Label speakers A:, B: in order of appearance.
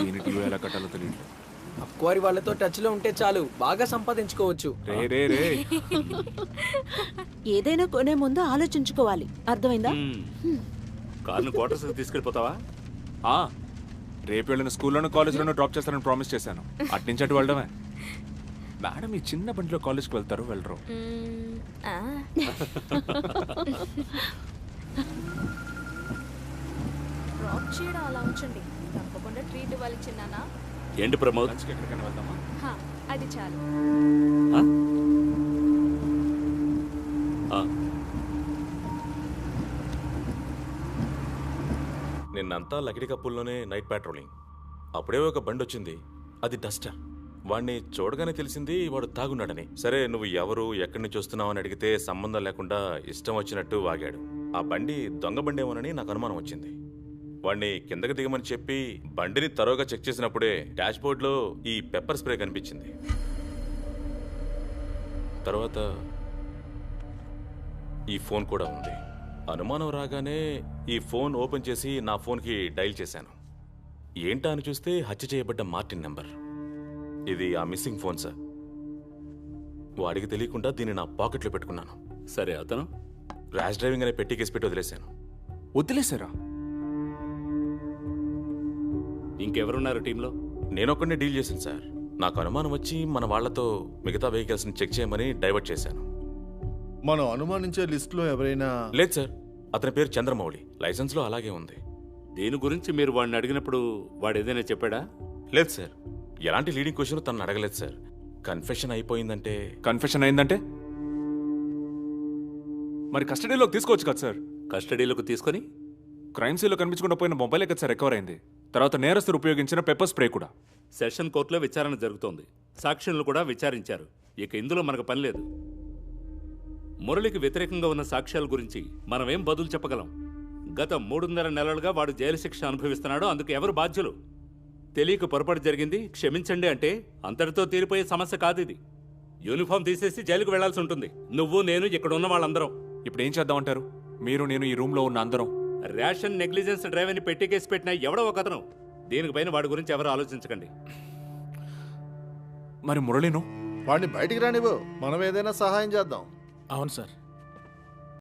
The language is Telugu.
A: ఈయన ఎలా కట్టాలో తెలియట్లేదు.
B: అక్వారి వాళ్ళతో టచ్ లో ఉంటే చాలు, బాగా సంపాదించుకోవచ్చు.
A: రే రే రే
C: ఏదైనా కొనే ముందు ఆలోచించుకోవాలి, అర్థమైందా?
D: కార్ను క్వార్టర్స్ తీసుకెళ్ళిపోతావా?
A: రేపు వెళ్ళిన స్కూల్లోనూ కాలేజ్లోనూ డ్రాప్ చేస్తానని ప్రామిస్ చేశాను. అట్నుంచి అటు వెళ్ళడమే. మేడం ఈ చిన్న బండిలో కాలేజ్కి వెళ్తారు వెళ్ళరు?
E: డ్రాప్ చేయడం అలా ఉంచండి, తప్పకుండా ట్రీట్ ఇవ్వాలి చిన్నానా.
D: ఏంటి ప్రమోద్,
A: లంచ్కి ఎక్కడికైనా వెళ్దామా?
E: అది చాలు.
F: నిన్నంతా లకిడి కప్పుల్లోనే నైట్ పాట్రోలింగ్. అప్పుడే ఒక బండి వచ్చింది, అది డస్టర్. వాడిని చూడగానే తెలిసింది వాడు తాగున్నాడని. సరే నువ్వు ఎవరు, ఎక్కడి నుంచి వస్తున్నావు అని అడిగితే సంబంధం లేకుండా ఇష్టం వచ్చినట్టు వాగాడు. ఆ బండి దొంగ బండేమోనని నాకు అనుమానం వచ్చింది. వాడిని కిందకి దిగమని చెప్పి బండిని తరోగా చెక్ చేసినప్పుడే డాష్ బోర్డ్లో ఈ పెప్పర్ స్ప్రే కనిపించింది. తర్వాత ఈ ఫోన్ కూడా ఉంది. అనుమానం రాగానే ఈ ఫోన్ ఓపెన్ చేసి నా ఫోన్కి డైల్ చేశాను. ఏంటా అని చూస్తే హత్య చేయబడ్డ మార్టిన్ నెంబర్. ఇది ఆ మిస్సింగ్ ఫోన్ సార్. వాడికి తెలియకుండా దీన్ని నా పాకెట్లో పెట్టుకున్నాను.
D: సరే అతను
F: ర్యాష్ డ్రైవింగ్ అనే పెట్టి కేసు పెట్టి వదిలేశాను.
A: వదిలేసారా?
D: ఇంకెవరున్నారు టీంలో?
F: నేనొక్కడినే డీల్ చేశాను సార్. నాకు అనుమానం వచ్చి మన వాళ్లతో మిగతా వెహికల్స్ని చెక్ చేయమని డైవర్ట్ చేశాను.
G: మనం అనుమానించే లిస్టులో ఎవరైనా?
F: లేదు సార్, అతని పేరు చంద్రమౌళి, లైసెన్స్లో అలాగే ఉంది.
D: దీని గురించి మీరు వాడిని అడిగినప్పుడు వాడు ఏదైనా చెప్పాడా?
F: లేదు సార్, ఎలాంటి లీడింగ్ క్వశ్చన్ తను అడగలేదు సార్. కన్ఫెషన్ అయిపోయిందంటే?
A: కన్ఫెషన్ అయిందంటే మరి కస్టడీలోకి తీసుకోవచ్చు కదా సార్?
D: కస్టడీలోకి తీసుకొని
A: క్రైమ్ సీన్లో కనిపించకుండా పోయిన మొబైలే కదా సార్ రికవర్ అయింది. తర్వాత నేరస్తులు ఉపయోగించిన పెప్పర్ స్ప్రే కూడా.
D: సెషన్ కోర్టులో విచారణ జరుగుతోంది, సాక్షులను కూడా విచారించారు. ఇక ఇందులో మనకు పని లేదు. మురళికి వ్యతిరేకంగా ఉన్న సాక్ష్యాల గురించి మనమేం బదులు చెప్పగలం? గత 3.5 నెలలుగా వాడు జైలు శిక్ష అనుభవిస్తున్నాడు. అందుకు ఎవరు బాధ్యులు? తెలియక పొరపాటు జరిగింది, క్షమించండి అంటే అంతటితో తీరిపోయే సమస్య కాదు ఇది. యూనిఫామ్ తీసేసి జైలుకు వెళ్లాల్సి ఉంటుంది. నువ్వు, నేను, ఇక్కడ ఉన్న వాళ్ళందరం.
A: ఇప్పుడు ఏం చేద్దామంటారు? మీరు, నేను, ఈ రూమ్లో ఉన్న అందరం
D: రేషన్ నెగ్లిజెన్స్ డ్రైవ్ అని పెట్టి కేసు పెట్టినా ఎవడో ఒకతను. దీనిపైన వాడి గురించి ఎవరు ఆలోచించకండి.
A: మరి మురళిను?
G: వాడిని బయటికి రానివ్వు, మనం ఏదైనా సహాయం చేద్దాం.
H: అవును సార్.